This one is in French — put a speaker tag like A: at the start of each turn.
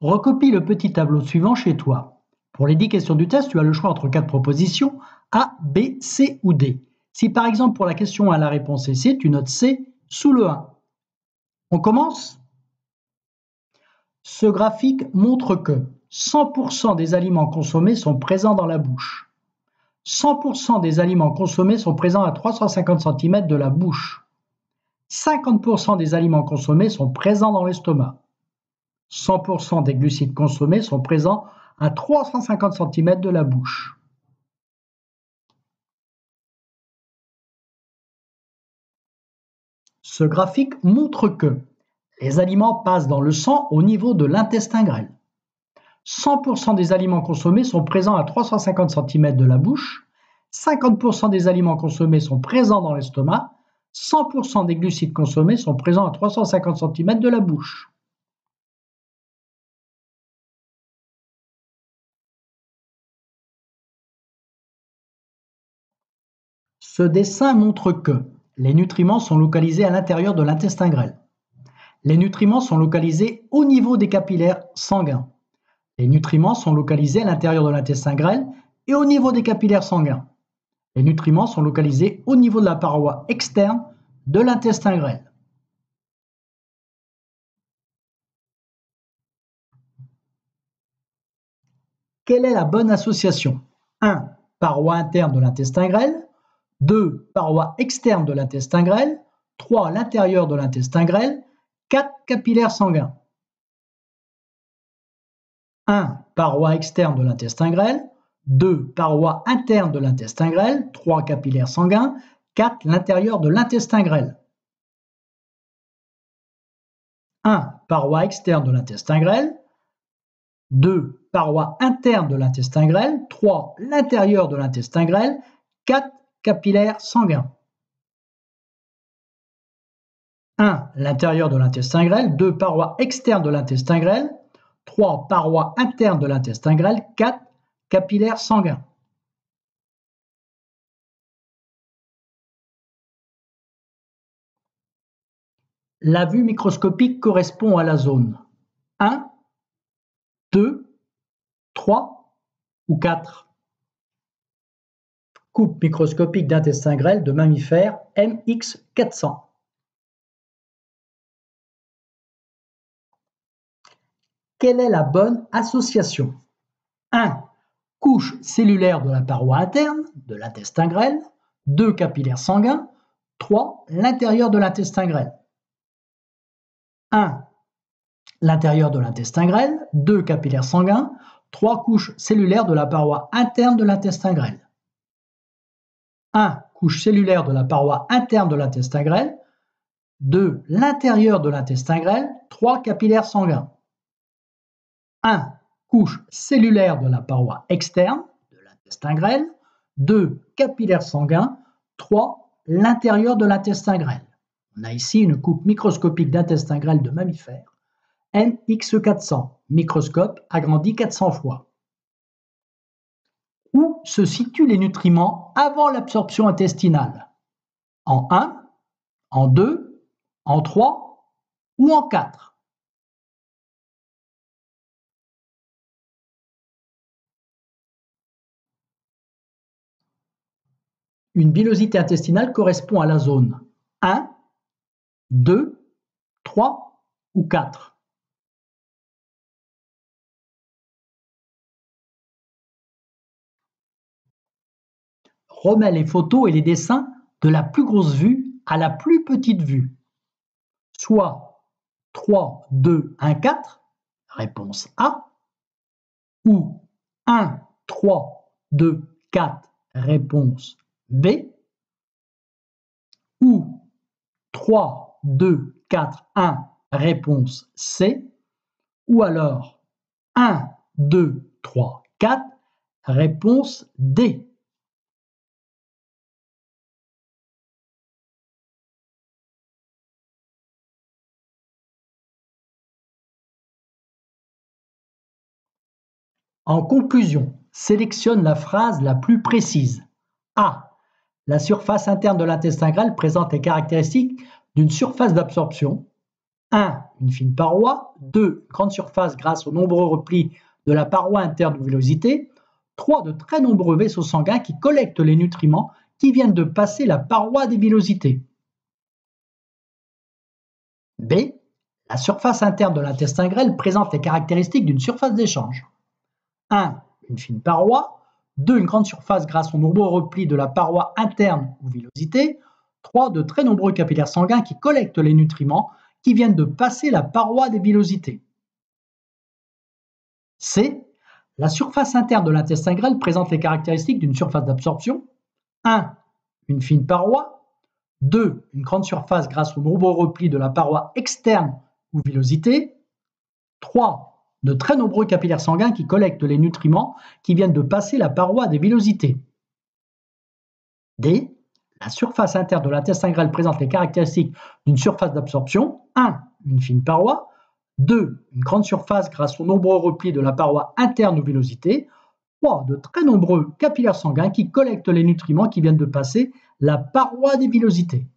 A: Recopie le petit tableau suivant chez toi. Pour les 10 questions du test, tu as le choix entre 4 propositions A, B, C ou D. Si par exemple pour la question A, la réponse est C, tu notes C sous le 1. On commence? Ce graphique montre que 100% des aliments consommés sont présents dans la bouche. 100% des aliments consommés sont présents à 350 cm de la bouche. 50% des aliments consommés sont présents dans l'estomac. 100% des glucides consommés sont présents à 350 cm de la bouche. Ce graphique montre que les aliments passent dans le sang au niveau de l'intestin grêle. 100% des aliments consommés sont présents à 350 cm de la bouche. 50% des aliments consommés sont présents dans l'estomac. 100% des glucides consommés sont présents à 350 cm de la bouche. Ce dessin montre que les nutriments sont localisés à l'intérieur de l'intestin grêle. Les nutriments sont localisés au niveau des capillaires sanguins. Les nutriments sont localisés à l'intérieur de l'intestin grêle et au niveau des capillaires sanguins. Les nutriments sont localisés au niveau de la paroi externe de l'intestin grêle. Quelle est la bonne association? 1. Paroi interne de l'intestin grêle. 2. Paroi externe de l'intestin grêle. 3. L'intérieur de l'intestin grêle. 4. Capillaires sanguins. 1. Paroi externe de l'intestin grêle. 2. Paroi interne de l'intestin grêle. 3. Capillaires sanguins. 4. L'intérieur de l'intestin grêle. 1. Paroi externe de l'intestin grêle. 2. Paroi interne de l'intestin grêle. 3. L'intérieur de l'intestin grêle. 4. Capillaires sanguins. 1. L'intérieur de l'intestin grêle. 2. Paroi externe de l'intestin grêle. 3. Paroi interne de l'intestin grêle. 4. Capillaires sanguins. La vue microscopique correspond à la zone 1, 2, 3 ou 4. Coupe microscopique d'intestin grêle de mammifère MX400. Quelle est la bonne association? 1. Couche cellulaire de la paroi interne de l'intestin grêle. 2. Capillaires sanguins. 3. L'intérieur de l'intestin grêle. 1. L'intérieur de l'intestin grêle. 2. Capillaires sanguins. 3. Couches cellulaires de la paroi interne de l'intestin grêle. 1. Couche cellulaire de la paroi interne de l'intestin grêle. 2. L'intérieur de l'intestin grêle. 3. Capillaires sanguins. 1. Couche cellulaire de la paroi externe de l'intestin grêle. 2. Capillaires sanguins. 3. L'intérieur de l'intestin grêle. On a ici une coupe microscopique d'intestin grêle de mammifère. MX400, microscope agrandi 400 fois. Où se situent les nutriments avant l'absorption intestinale? En 1, en 2, en 3 ou en 4? Une villosité intestinale correspond à la zone 1, 2, 3 ou 4. Remets les photos et les dessins de la plus grosse vue à la plus petite vue. Soit 3, 2, 1, 4, réponse A, ou 1, 3, 2, 4, réponse B, ou 3, 2, 4, 1, réponse C, ou alors 1, 2, 3, 4, réponse D. En conclusion, sélectionne la phrase la plus précise. A. La surface interne de l'intestin grêle présente les caractéristiques d'une surface d'absorption. 1. Une fine paroi. 2. Une grande surface grâce aux nombreux replis de la paroi interne ou villosité. 3. De très nombreux vaisseaux sanguins qui collectent les nutriments qui viennent de passer la paroi des villosités. B. La surface interne de l'intestin grêle présente les caractéristiques d'une surface d'échange. 1. Une fine paroi. 2. Une grande surface grâce aux nombreux replis de la paroi interne ou villosité. 3. De très nombreux capillaires sanguins qui collectent les nutriments qui viennent de passer la paroi des villosités. C. La surface interne de l'intestin grêle présente les caractéristiques d'une surface d'absorption. 1. Une fine paroi. 2. Une grande surface grâce aux nombreux replis de la paroi externe ou villosité. 3. De très nombreux capillaires sanguins qui collectent les nutriments qui viennent de passer la paroi des villosités. D. La surface interne de l'intestin grêle présente les caractéristiques d'une surface d'absorption. 1. Une fine paroi. 2. Une grande surface grâce aux nombreux replis de la paroi interne ou villosité. 3. De très nombreux capillaires sanguins qui collectent les nutriments qui viennent de passer la paroi des villosités.